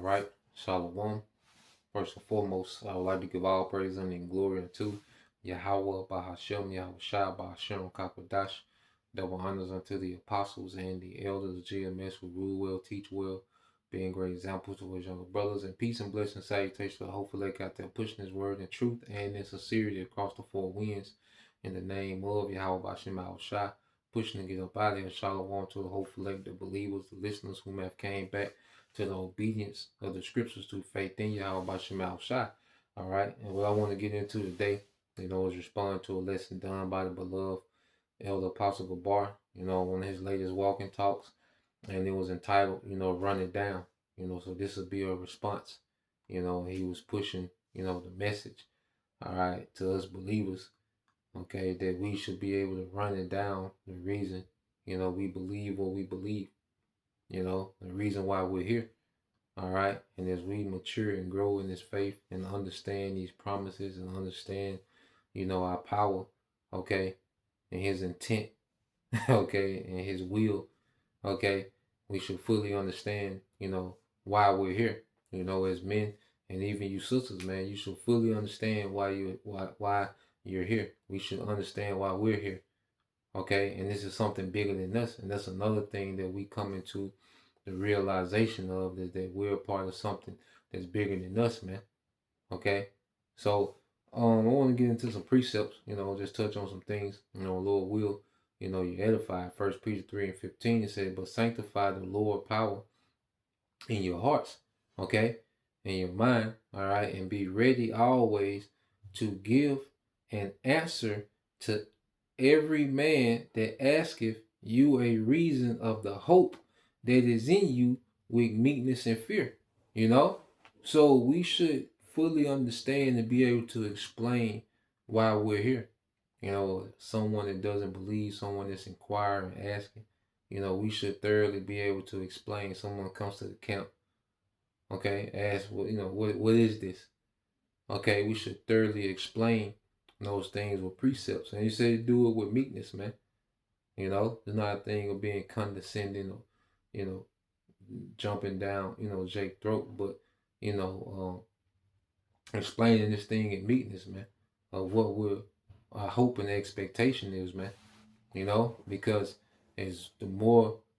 right. Shalom. First and foremost, I would like to give all praise and glory unto Yahweh Bahashem, Yahweh Shai Bahashem Kakwadash. Double honors unto the apostles and the elders of GMS who rule well, teach well, being great examples to his younger brothers. And peace and blessing, salutations to the hopeful elect out there pushing his word in truth and in sincerity across the four winds. In the name of Yahweh Bahashem Yahweh Shai, pushing to get up out of here. Shalom to the hopeful elect, the believers, the listeners who have came back to the obedience of the scriptures through faith in Yahweh by Shemal Shai. All right. And what I want to get into today, is respond to a lesson done by the beloved Elder Apostle Gabar, one of his latest walking talks. And it was entitled, Run It Down. So this will be a response. He was pushing, the message, all right, to us believers, okay, that we should be able to run it down, the reason, we believe what we believe. The reason why we're here. All right. And as we mature and grow in this faith and understand these promises and understand, our power, okay, and his intent, okay, and his will, okay, we should fully understand, why we're here, as men and even you sisters, man, you should fully understand why you're here. We should understand why we're here. Okay, and this is something bigger than us, and that's another thing that we come into the realization of, is that we're a part of something that's bigger than us, man. Okay, so I want to get into some precepts, just touch on some things, Lord will, you edify. 1 Peter 3:15, it said, but sanctify the Lord power in your hearts, okay, in your mind, all right, and be ready always to give an answer to every man that asketh you a reason of the hope that is in you with meekness and fear. So we should fully understand and be able to explain why we're here. Someone that doesn't believe, someone that's inquiring, asking, we should thoroughly be able to explain. Someone comes to the camp, okay, ask, what is this? Okay, we should thoroughly explain those things with precepts. And he said do it with meekness, man. It's not a thing of being condescending or, jumping down, Jake's throat, but, explaining this thing in meekness, man, of what our hope and expectation is, man. Because the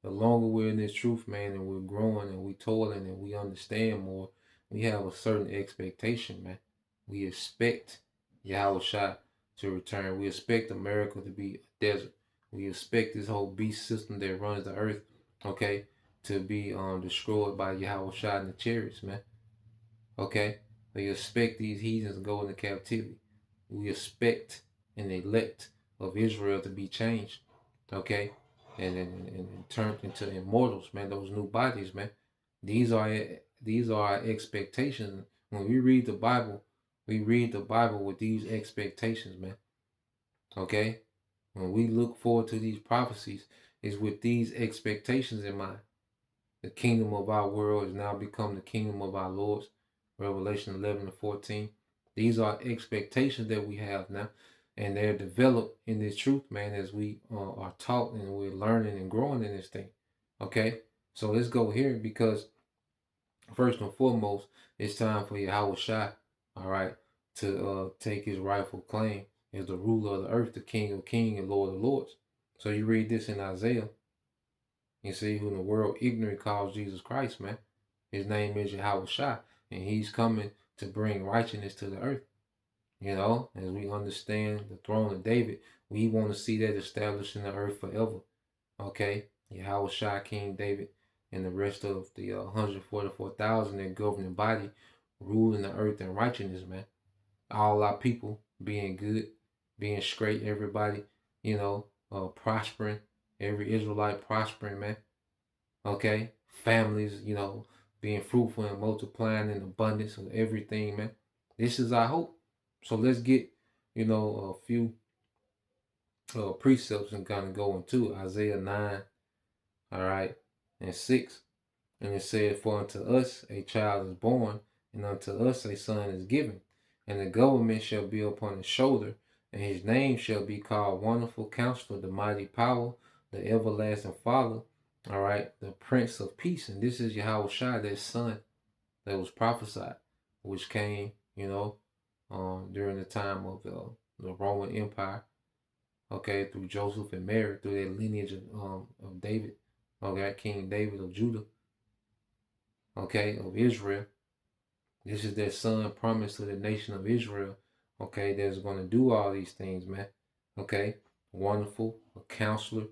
longer we're in this truth, man, and we're growing and we're toiling and we understand more, we have a certain expectation, man. We expect Yahweh Shai to return. We expect America to be a desert. We expect this whole beast system that runs the earth, okay, to be destroyed by Yahweh Shai and the chariots, man. Okay? We expect these heathens to go into captivity. We expect an elect of Israel to be changed, okay, and turned into immortals, man. Those new bodies, man. These are our expectations. When we read the Bible, we read the Bible with these expectations, man. Okay, when we look forward to these prophecies, is with these expectations in mind. The kingdom of our world has now become the kingdom of our Lord's. Revelation 11:14. These are expectations that we have now, and they're developed in this truth, man, as we are taught and we're learning and growing in this thing. Okay, so let's go here, because first and foremost, it's time for Yahweh Shai, all right, to take his rightful claim as the ruler of the earth, the King of kings and Lord of lords. So you read this in Isaiah, you see who in the world ignorant calls Jesus Christ, man. His name is Yahweh Shai, and he's coming to bring righteousness to the earth. As we understand the throne of David, we want to see that established in the earth forever. Okay, Yahweh Shai, King David, and the rest of the 144,000 that governing body ruling the earth in righteousness, man. All our people being good, being straight, everybody, prospering, every Israelite prospering, man. Okay, families, being fruitful and multiplying in abundance of everything, man. This is our hope. So let's get, a few precepts and kind of go into Isaiah 9, all right, and 6. And it said, for unto us a child is born, and unto us a son is given, and the government shall be upon his shoulder, and his name shall be called Wonderful Counselor, the Mighty Power, the Everlasting Father, all right, the Prince of Peace. And this is Yahweh Shai, that son. that was prophesied, which came, during the time of the Roman Empire, okay, through Joseph and Mary, through that lineage of David, okay, King David of Judah, okay, of Israel. This is that son promised to the nation of Israel, okay, that's going to do all these things, man, okay, wonderful, a counselor,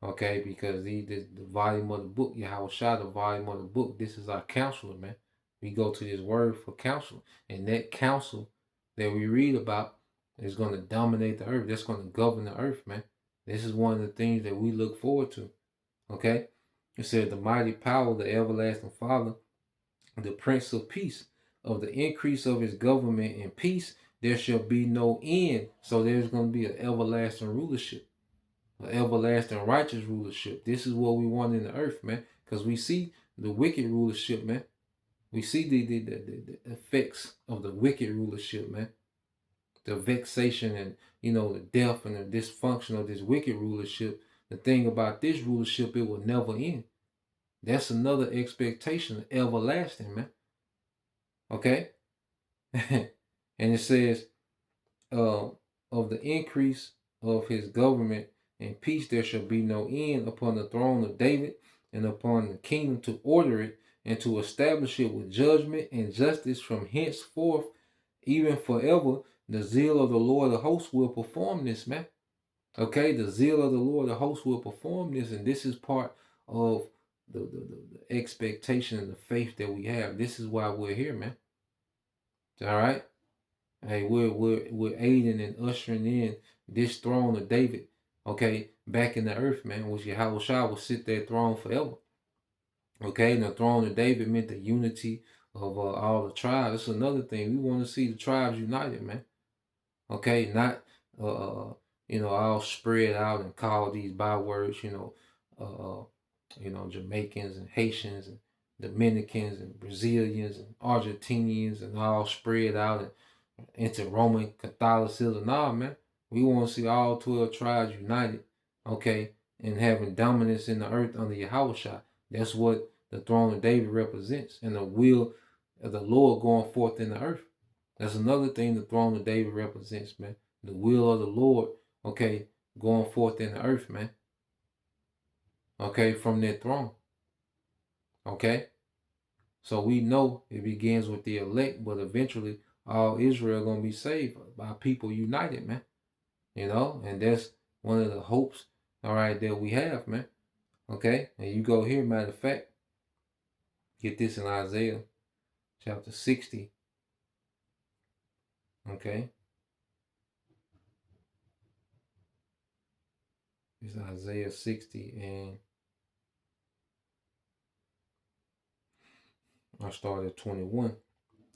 okay, because the volume of the book, Yahweh Shah, the volume of the book, this is our counselor, man. We go to this word for counsel, and that counsel that we read about is going to dominate the earth. That's going to govern the earth, man. This is one of the things that we look forward to, okay? It says, the mighty power of the everlasting Father, the Prince of Peace, of the increase of his government and peace, there shall be no end. So there's going to be an everlasting rulership, an everlasting righteous rulership. This is what we want in the earth, man, because we see the wicked rulership, man. We see the effects of the wicked rulership, man. The vexation and, the death and the dysfunction of this wicked rulership. The thing about this rulership, it will never end. That's another expectation, everlasting, man. Okay? And it says, of the increase of his government and peace, there shall be no end upon the throne of David and upon the kingdom, to order it and to establish it with judgment and justice from henceforth, even forever. The zeal of the Lord of hosts will perform this, man. Okay, the zeal of the Lord of hosts will perform this, and this is part of the expectation and the faith that we have. This is why we're here, man. All right. Hey, we're aiding and ushering in this throne of David, okay, back in the earth, man, which Yahweh Shah will sit that throne forever. Okay, and the throne of David meant the unity of all the tribes. That's another thing. We want to see the tribes united, man. Okay, not all spread out and call these bywords, Jamaicans and Haitians and Dominicans and Brazilians and Argentinians and all spread out and into Roman Catholicism. Nah, man. We want to see all 12 tribes united, okay, and having dominance in the earth under Yahweh Shah. That's what the throne of David represents, and the will of the Lord going forth in the earth. That's another thing the throne of David represents, man. The will of the Lord, okay, going forth in the earth, man. Okay, from that throne. Okay? So we know it begins with the elect, but eventually all Israel gonna be saved by people united, man. And that's one of the hopes, all right, that we have, man. Okay, and you go here, matter of fact, get this in Isaiah chapter 60. Okay, it's Isaiah 60, and I start at 21.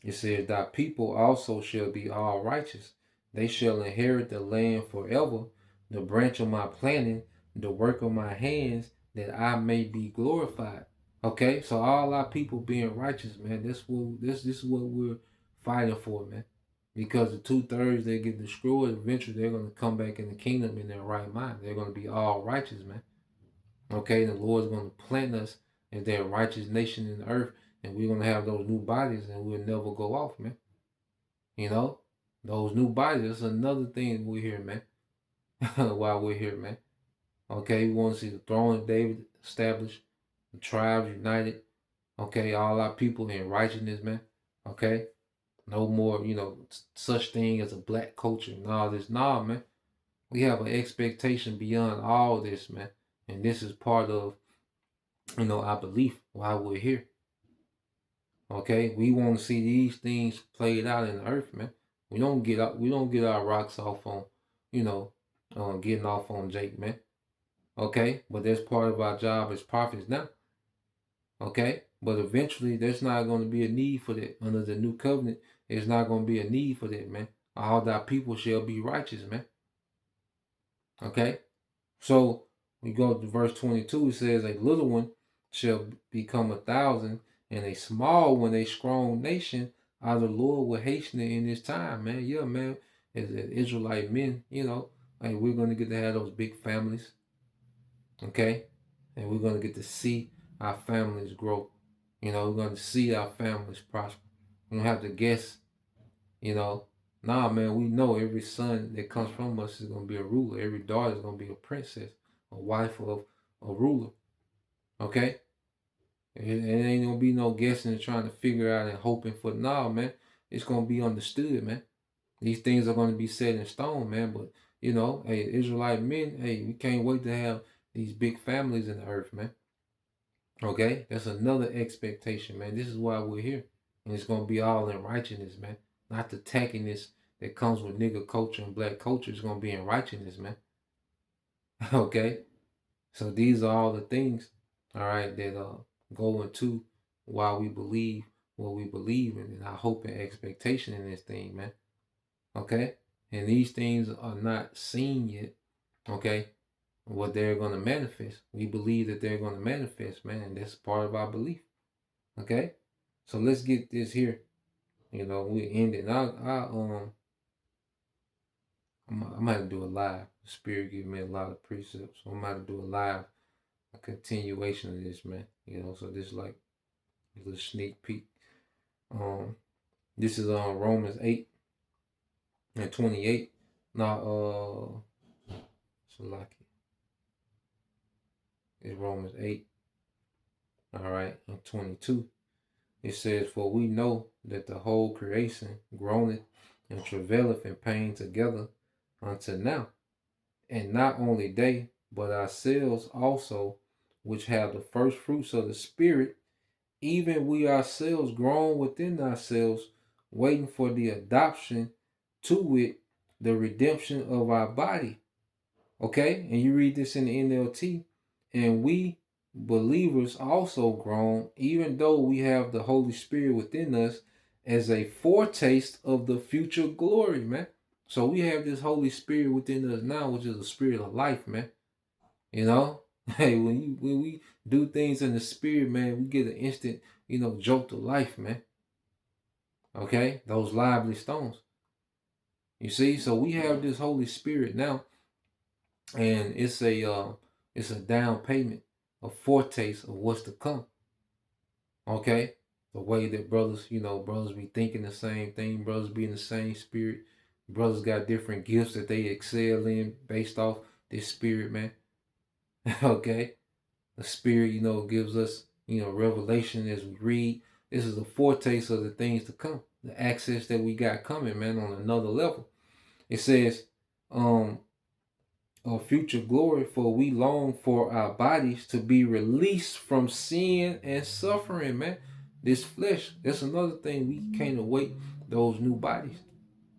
It says, thy people also shall be all righteous. They shall inherit the land forever, the branch of my planting, the work of my hands, that I may be glorified. Okay, so all our people being righteous, man, this is what we're fighting for, man. Because the 2/3 they get destroyed, eventually they're gonna come back in the kingdom in their right mind. They're gonna be all righteous, man. Okay, the Lord's gonna plant us as their righteous nation in the earth, and we're gonna have those new bodies, and we'll never go off, man. Those new bodies. That's another thing we're here, man. While we're here, man. Okay, we want to see the throne of David established, the tribes united. Okay, all our people in righteousness, man. Okay, no more, such thing as a black culture and all this. Nah, man. We have an expectation beyond all this, man. And this is part of, our belief why we're here. Okay, we want to see these things played out in the earth, man. We don't get our rocks off on, getting off on Jake, man. Okay, but that's part of our job as prophets now. Okay, but eventually there's not going to be a need for that under the new covenant. There's not going to be a need for that, man. All thy people shall be righteous, man. Okay, so we go to verse 22. It says, a little one shall become 1,000, and a small one a strong nation. The Lord will hasten it in this time, man. Yeah, man. As Israelite men, like we're gonna get to have those big families. Okay, and we're gonna get to see our families grow. You know, we're going to see our families prosper. We don't have to guess, you know. Nah, man, we know every son that comes from us is going to be a ruler. Every daughter is going to be a princess, a wife of a ruler. Okay? It ain't going to be no guessing and trying to figure out and hoping for. Nah, man. It's going to be understood, man. These things are going to be set in stone, man. But, you know, hey, Israelite men, hey, we can't wait to have these big families in the earth, man. Okay? That's another expectation, man. This is why we're here. And it's going to be all in righteousness, man. Not the tackiness that comes with nigga culture and black culture. It's going to be in righteousness, man. Okay? So these are all the things, all right, that go into why we believe what we believe in and our hope and expectation in this thing, man. Okay? And these things are not seen yet, okay? What they're going to manifest. We believe that they're going to manifest, man, and that's part of our belief. Okay? So let's get this here. You know, we end it. I'm gonna do a live. The Spirit gave me a lot of precepts. So I'm gonna do a live, a continuation of this, man. You know, so this is like a little sneak peek. This is on Romans 8 and 28. Now, so like it's Romans 8, all right, and 22. It says, "For we know that the whole creation groaneth and travaileth in pain together unto now. And not only they, but ourselves also, which have the first fruits of the Spirit, even we ourselves groan within ourselves, waiting for the adoption, to wit, the redemption of our body." Okay? And you read this in the NLT. "And we believers also groan, even though we have the Holy Spirit within us, as a foretaste of the future glory," man. So we have this Holy Spirit within us now, which is a spirit of life, man. You know? Hey, when we do things in the spirit, man, we get an instant, jolt of life, man. Okay? Those lively stones. You see? So we have this Holy Spirit now, and it's a down payment, a foretaste of what's to come. Okay? The way that brothers be thinking the same thing, brothers be in the same spirit, brothers got different gifts that they excel in based off this spirit, man. Okay? The spirit, gives us, revelation as we read. This is a foretaste of the things to come, the access that we got coming, man, on another level. It says, of future glory, for we long for our bodies to be released from sin and suffering, man. This flesh, that's another thing. We can't await those new bodies.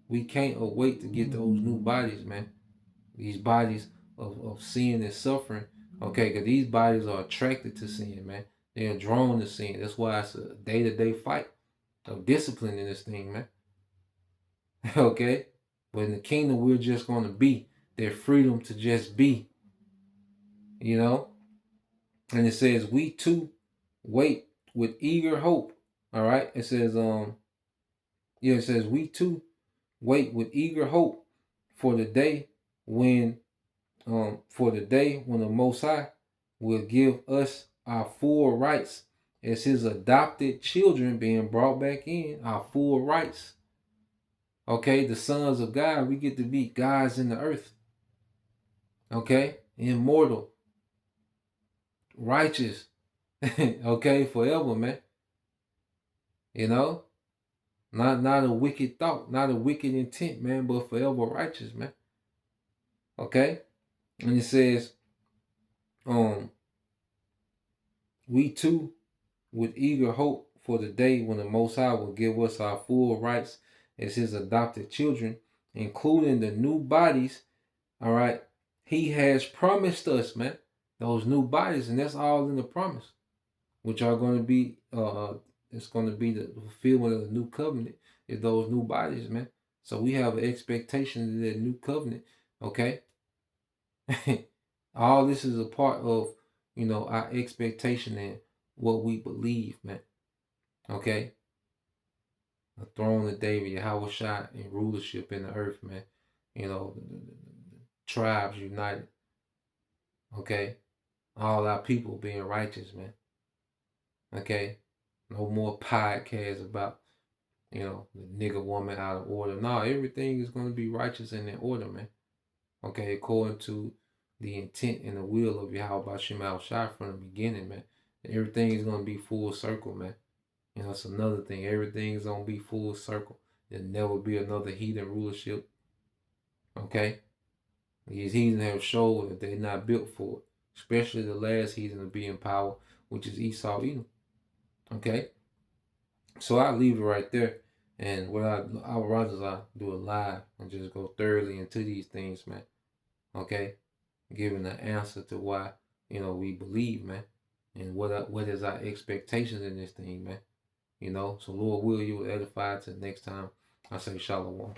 We can't await to get those new bodies, man. These bodies of sin and suffering. Okay, because these bodies are attracted to sin, man. They're drawn to sin. That's why it's a day-to-day fight of discipline in this thing, man. Okay? But in the kingdom, we're just going to be their freedom to just be. And it says, "We too wait with eager hope." All right. It says, it says, "We too wait with eager hope for the day when the Most High will give us our full rights as his adopted children, being brought back in, our full rights." Okay, the sons of God, we get to be gods in the earth. Okay, immortal, righteous, okay, forever, man. Not a wicked thought, not a wicked intent, man, but forever righteous, man. Okay, and it says, "We too, with eager hope for the day when the Most High will give us our full rights as his adopted children, including the new bodies." All right, he has promised us, man, those new bodies, and that's all in the promise, which are going to be it's going to be the fulfillment of the new covenant, is those new bodies, man. So we have an expectation of that new covenant. Okay. All this is a part of our expectation and what we believe, man. Okay. The throne of David, Yahweh Shai, and rulership in the earth, man. The tribes united. Okay. All our people being righteous, man. Okay. No more podcasts about, you know, the nigga woman out of order. No, everything is going to be righteous and in order, man. Okay, according to the intent and the will of Yahweh Shema Shai from the beginning, man. Everything is going to be full circle, man. You know, it's another thing. Everything is going to be full circle. There'll never be another heathen rulership. Okay? These heathens have showed that they're not built for it. Especially the last heathen to be in power, which is Esau Edom. Okay? So I leave it right there. And what I would rather I do it live and just go thoroughly into these things, man. Okay? Giving the answer to why, you know, we believe, man. And what is our expectations in this thing, man. You know, so Lord will you will edify to the next time. I say shalom.